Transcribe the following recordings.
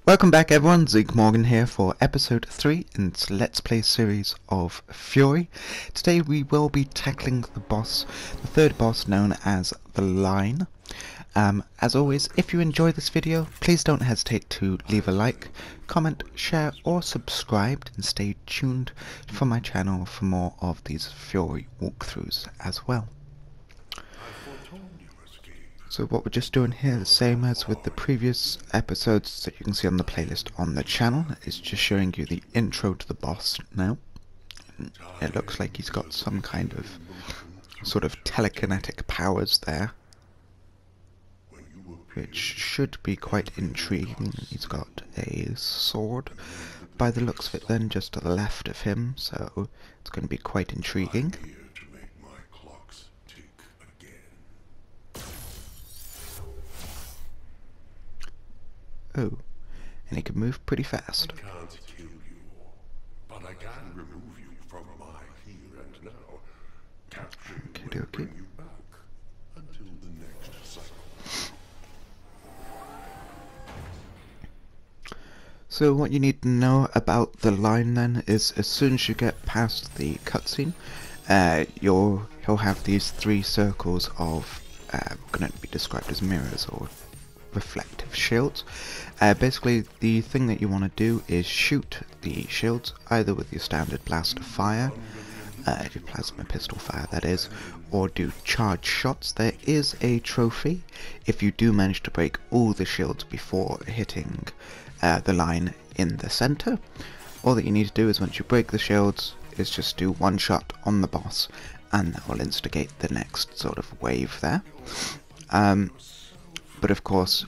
Welcome back everyone, Zeke here for episode 3 in its Let's Play series of Furi. Today we will be tackling the boss, the third boss known as the Line. As always, if you enjoy this video, please don't hesitate to leave a like, comment, share or subscribe and stay tuned for my channel for more of these Furi walkthroughs as well. So what we're just doing here, the same as with the previous episodes that you can see on the playlist on the channel, is just showing you the intro to the boss now. It looks like he's got some kind of sort of telekinetic powers there, which should be quite intriguing. He's got a sword by the looks of it then just to the left of him, so it's going to be quite intriguing. Oh, and he can move pretty fast. I can't kill you, but I can remove you from my here and now. Capture you and bring you back until the next cycle. So what you need to know about the Line then is as soon as you get past the cutscene, he'll have these 3 circles of going to be described as mirrors or reflective shields. Basically the thing that you want to do is shoot the shields either with your standard blast of fire, your plasma pistol fire that is, or do charge shots. There is a trophy if you do manage to break all the shields before hitting the Line in the center. All that you need to do is once you break the shields is just do 1 shot on the boss and that will instigate the next sort of wave there. But of course,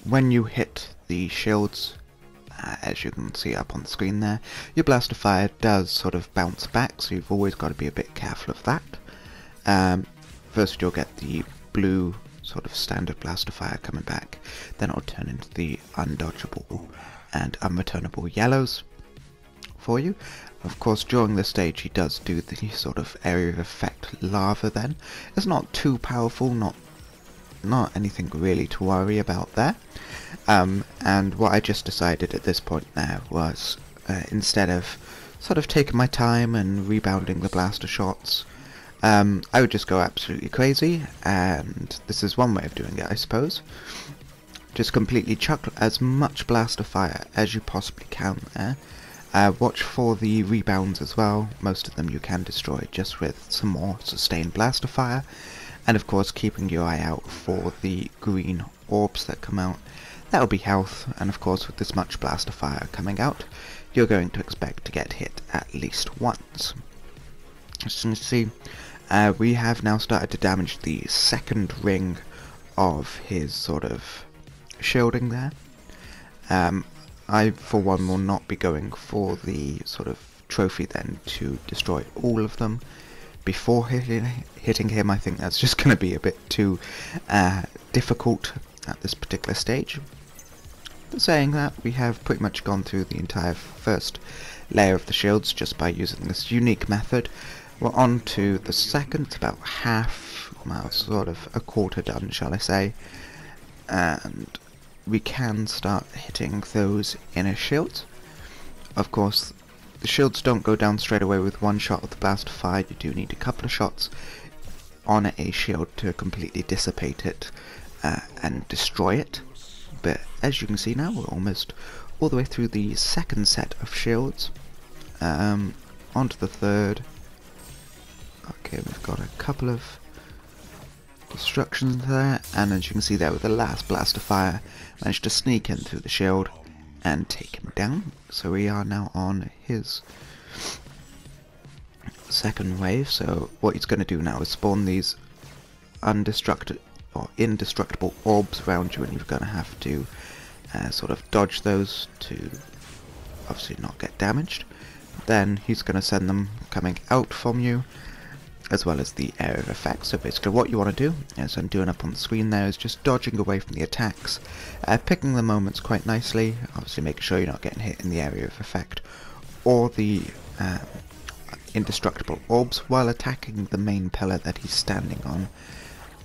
when you hit the shields, as you can see up on the screen there, your blast of fire does sort of bounce back, so you've always got to be a bit careful of that. First you'll get the blue sort of standard blast of fire coming back, then it'll turn into the undodgeable and unreturnable yellows for you. Of course, during this stage he does do the sort of area of effect lava then. It's not too powerful, not anything really to worry about there. And what I just decided at this point now was instead of sort of taking my time and rebounding the blaster shots, I would just go absolutely crazy, and this is one way of doing it, I suppose. Just completely chuck as much blaster fire as you possibly can there. Watch for the rebounds as well. Most of them you can destroy just with some more sustained blaster fire. And of course keeping your eye out for the green orbs that come out. That'll be health, and of course with this much blaster fire coming out, you're going to expect to get hit at least once. As you can see, we have now started to damage the second ring of his sort of shielding there. I for one will not be going for the sort of trophy then to destroy all of them before hitting him. I think that's just going to be a bit too difficult at this particular stage. But saying that, we have pretty much gone through the entire first layer of the shields just by using this unique method. We're on to the second, about half, well, sort of a quarter done, shall I say, and we can start hitting those inner shields. Of course, the shields don't go down straight away with 1 shot of the blast of fire. You do need a couple of shots on a shield to completely dissipate it and destroy it. But as you can see now, we're almost all the way through the second set of shields. Onto the third. Okay, we've got a couple of destructions there, and as you can see there with the last blast of fire, managed to sneak in through the shield and take him down. So we are now on his second wave. So what he's going to do now is spawn these indestructible orbs around you, and you're going to have to sort of dodge those to obviously not get damaged. Then he's going to send them coming out from you, as well as the area of effect. So basically what you want to do, as I'm doing up on the screen there, is just dodging away from the attacks, picking the moments quite nicely, obviously making sure you're not getting hit in the area of effect or the indestructible orbs, while attacking the main pillar that he's standing on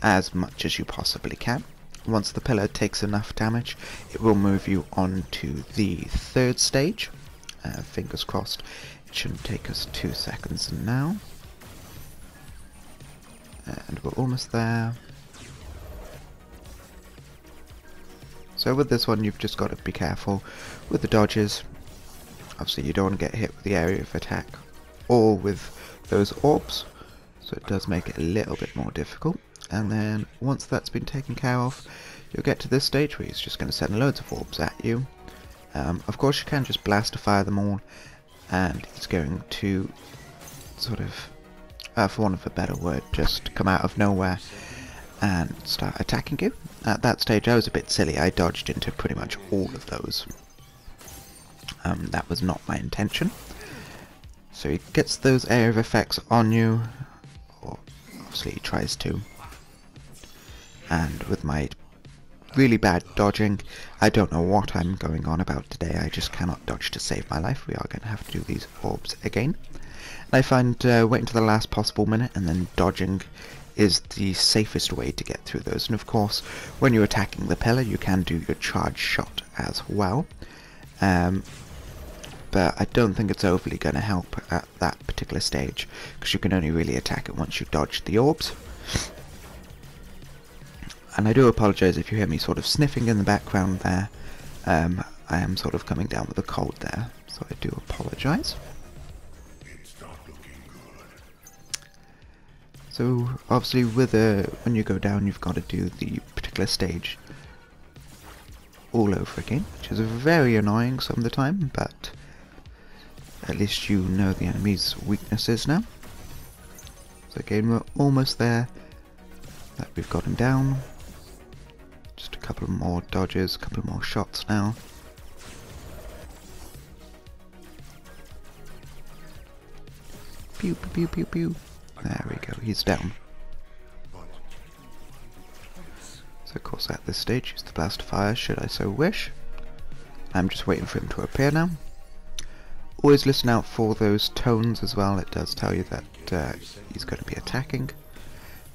as much as you possibly can. once the pillar takes enough damage, it will move you on to the third stage. Fingers crossed, it shouldn't take us 2 seconds now. And we're almost there. So with this one, you've just got to be careful with the dodges. Obviously you don't want to get hit with the area of attack or with those orbs, so it does make it a little bit more difficult. And then once that's been taken care of, you'll get to this stage where he's just going to send loads of orbs at you. Of course you can just blast-fire them all, and he's going to sort of, for want of a better word, just come out of nowhere and start attacking you. At that stage I was a bit silly, I dodged into pretty much all of those. That was not my intention. So he gets those area of effects on you, or obviously he tries to. And with my really bad dodging, I don't know what I'm going on about today, I just cannot dodge to save my life. We are going to have to do these orbs again. And I find waiting to the last possible minute and then dodging is the safest way to get through those. And of course, when you're attacking the pillar, you can do your charge shot as well. But I don't think it's overly going to help at that particular stage, because you can only really attack it once you dodge the orbs. And I do apologise if you hear me sort of sniffing in the background there. I am sort of coming down with a cold there, so I do apologise. So obviously with when you go down, you've got to do the particular stage all over again, which is very annoying some of the time, but at least you know the enemy's weaknesses now. So again, we're almost there. That we've got him down. Just a couple more dodges, a couple more shots now. Pew pew pew pew pew. There we go, he's down. So of course at this stage, use the blast fire should I so wish. I'm just waiting for him to appear now. Always listen out for those tones as well, it does tell you that he's going to be attacking.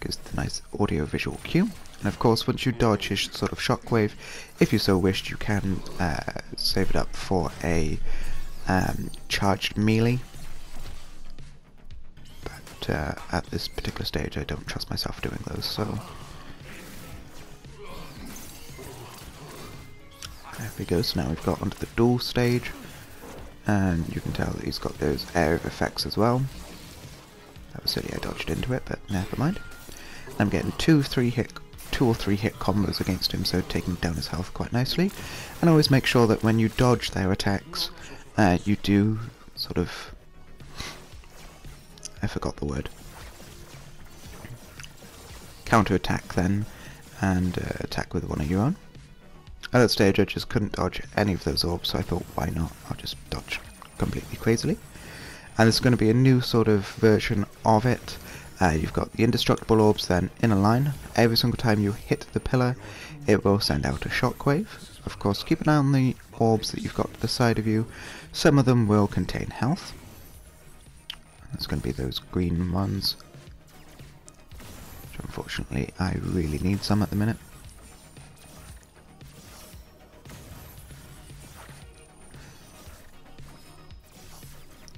Gives the nice audio-visual cue. And of course once you dodge his sort of shockwave, if you so wished, you can save it up for a charged melee. At this particular stage I don't trust myself doing those, so there we go. So now we've got onto the duel stage, and you can tell that he's got those area of effects as well. That was silly, I dodged into it, but never mind. I'm getting 2 or 3 hit combos against him, so taking down his health quite nicely. And always make sure that when you dodge their attacks, you do sort of, I forgot the word, counter-attack then, and attack with one of your own. At that stage I just couldn't dodge any of those orbs, so I thought why not, I'll just dodge completely crazily. And there's going to be a new sort of version of it. You've got the indestructible orbs then in a line. Every single time you hit the pillar it will send out a shockwave. Of course keep an eye on the orbs that you've got to the side of you. Some of them will contain health. It's going to be those green ones, which unfortunately I really need some at the minute.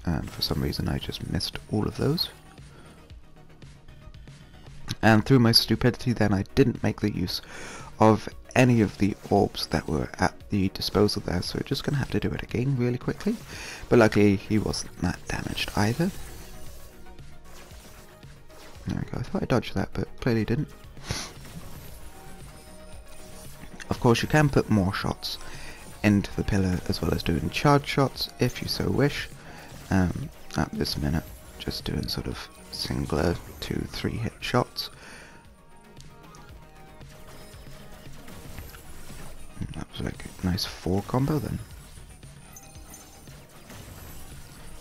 And for some reason I just missed all of those. And through my stupidity then I didn't make the use of any of the orbs that were at the disposal there, so we're just going to have to do it again really quickly. But luckily he wasn't that damaged either. There we go, I thought I dodged that, but clearly didn't. Of course you can put more shots into the pillar as well as doing charge shots if you so wish. At this minute, just doing sort of singular 2-3 hit shots. And that was like a nice 4 combo then.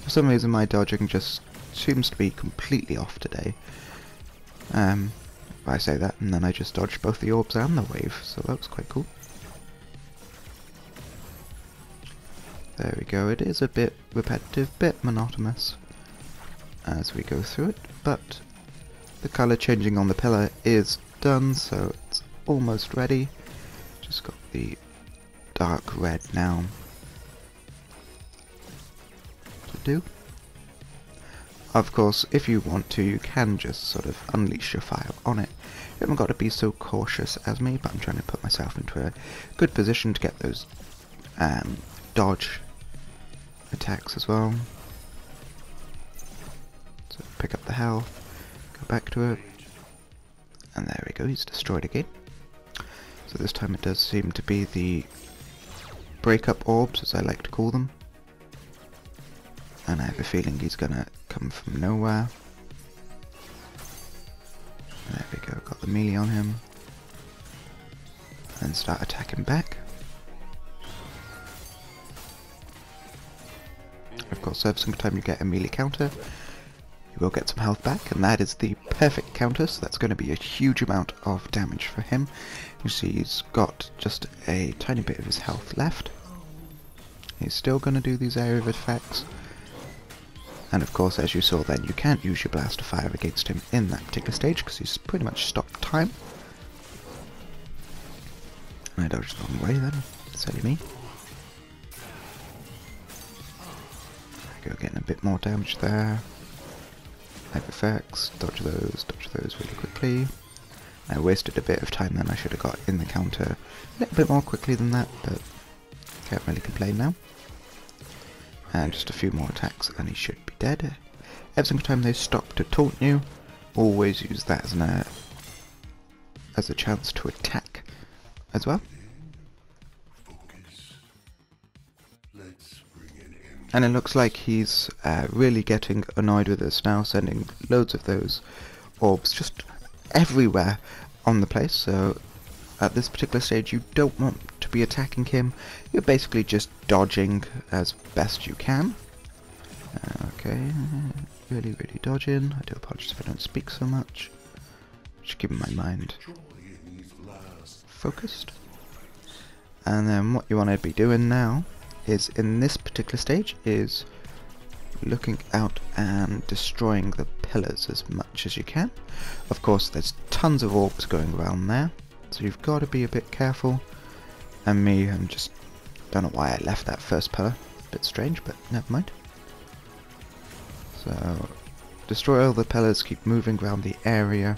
For some reason my dodging just seems to be completely off today. I say that and then I just dodged both the orbs and the wave, so that was quite cool. There we go, it is a bit repetitive, bit monotonous as we go through it, but the colour changing on the pillar is done, so it's almost ready. the dark red now to do. Of course, if you want to, you can just sort of unleash your fire on it. You haven't got to be so cautious as me, but I'm trying to put myself into a good position to get those dodge attacks as well. So pick up the health, go back to it, and there we go, he's destroyed again. So this time it does seem to be the breakup orbs, as I like to call them. And I have a feeling he's gonna come from nowhere. There we go, got the melee on him. And start attacking back. Of course, every single time you get a melee counter, you will get some health back, and that is the perfect counter, so that's going to be a huge amount of damage for him. You see he's got just a tiny bit of his health left. He's still going to do these area of effects. And of course, as you saw then, you can't use your blast of fire against him in that particular stage, because he's pretty much stopped time. And I dodged the wrong way then, silly me. There we go, getting a bit more damage there. Life effects, dodge those really quickly. I wasted a bit of time then, I should have got in the counter a little bit more quickly than that, but can't really complain now. And just a few more attacks and he should be dead. Every single time they stop to taunt you, always use that as a chance to attack as well. And it looks like he's really getting annoyed with us now, sending loads of those orbs just everywhere on the place. So at this particular stage you don't want to be attacking him, you're basically just dodging as best you can. Okay, really dodging. I do apologize if I don't speak so much. Just keeping my mind focused. And then what you want to be doing now is, in this particular stage, is looking out and destroying the pillars as much as you can. Of course there's tons of orbs going around there, so you've got to be a bit careful. And me, I'm just, don't know why I left that first pillar, a bit strange, but never mind. So destroy all the pillars, keep moving around the area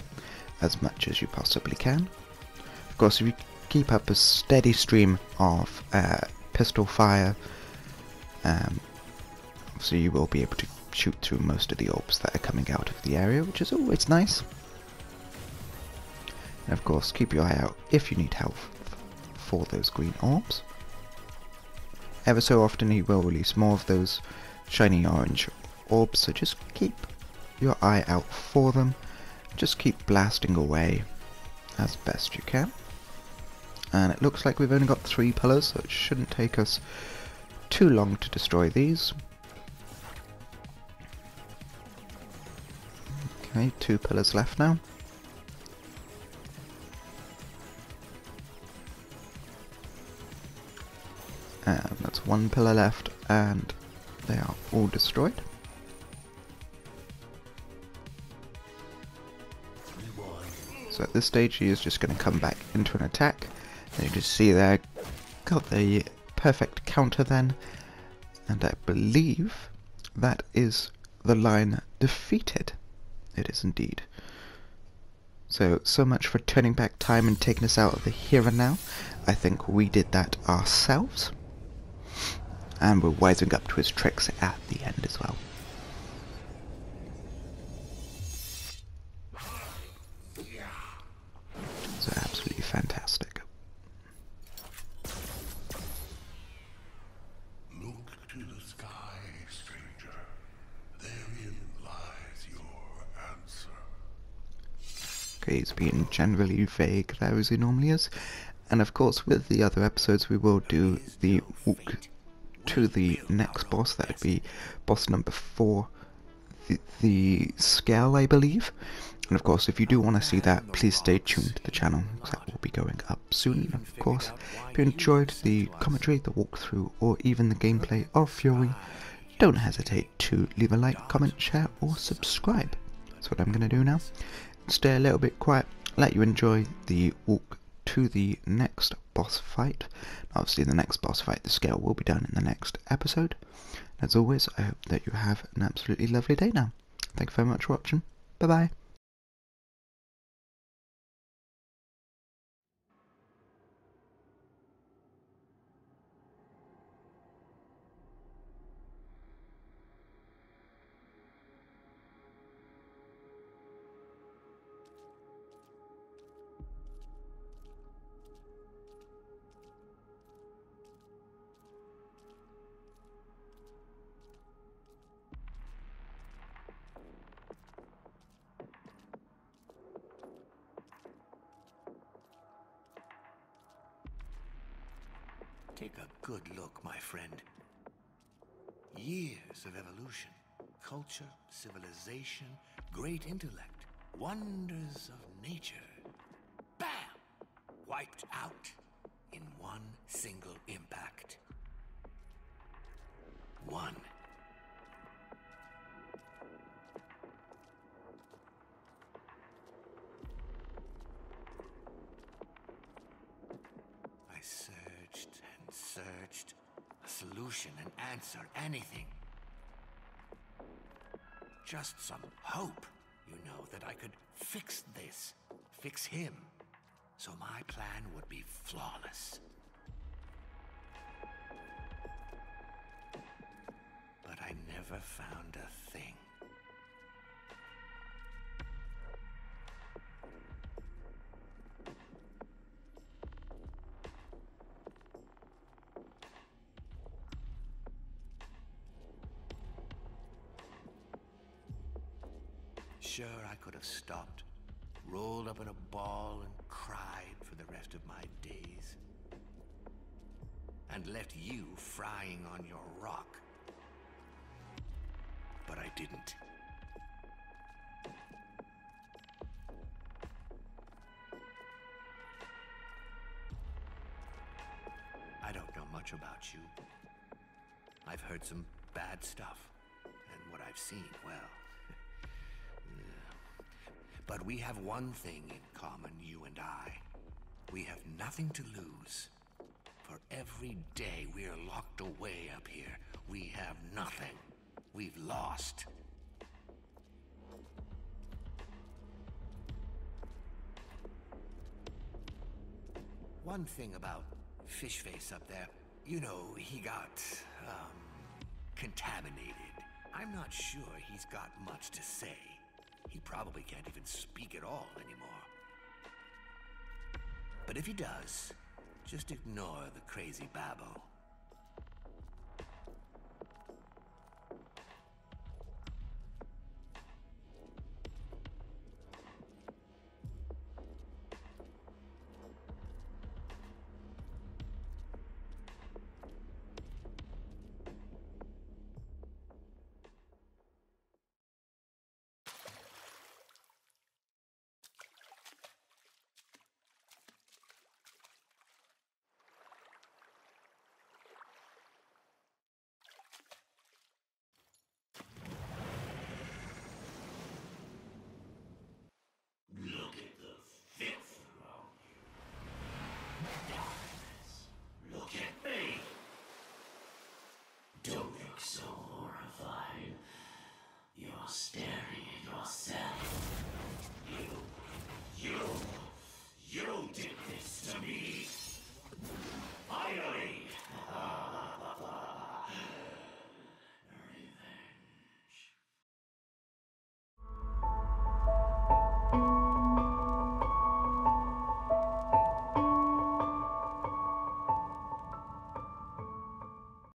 as much as you possibly can. Of course, if you keep up a steady stream of pistol fire, so you will be able to shoot through most of the orbs that are coming out of the area, which is always nice. And of course, keep your eye out if you need help for those green orbs. Ever so often he will release more of those shiny orange orbs, so just keep your eye out for them. Just keep blasting away as best you can. And it looks like we've only got 3 pillars, so it shouldn't take us too long to destroy these. Okay, 2 pillars left now. And that's 1 pillar left, and they are all destroyed. So at this stage he is just going to come back into an attack. And you just see there, got the perfect counter then, and I believe that is the line defeated. It is indeed. So much for turning back time and taking us out of the here and now. I think we did that ourselves. And we're wising up to his tricks at the end as well. So absolutely fantastic. Look to the sky, stranger. Therein lies your answer. Okay, he's being generally vague there as he normally is. And of course with the other episodes we will do the walk to the next boss. That would be boss number 4, the scale, I believe. And of course, if you do want to see that, please stay tuned to the channel, because that will be going up soon. Of course, if you enjoyed the commentary, the walkthrough, or even the gameplay of Furi, don't hesitate to leave a like, comment, share, or subscribe. That's what I'm going to do now. Stay a little bit quiet, let you enjoy the walk to the next boss fight. Obviously the next boss fight, the scale, will be done in the next episode. As always, I hope that you have an absolutely lovely day now. Thank you very much for watching. Bye bye. Take a good look, my friend. Years of evolution, culture, civilization, great intellect, wonders of nature. Bam! Wiped out in one single impact. One. I searched and searched. A solution, an answer, anything. Just some hope, you know, that I could fix this, fix him, so my plan would be flawless. But I never found a thing. Sure, I could have stopped, rolled up in a ball and cried for the rest of my days. And left you frying on your rock. But I didn't. I don't know much about you. I've heard some bad stuff, and what I've seen, well... But we have one thing in common, you and I. We have nothing to lose. For every day we are locked away up here, we have nothing. We've lost. One thing about Fishface up there, you know, he got, contaminated. I'm not sure he's got much to say. He probably can't even speak at all anymore. But if he does, just ignore the crazy babble. So horrified. You're staring at yourself. You did this to me.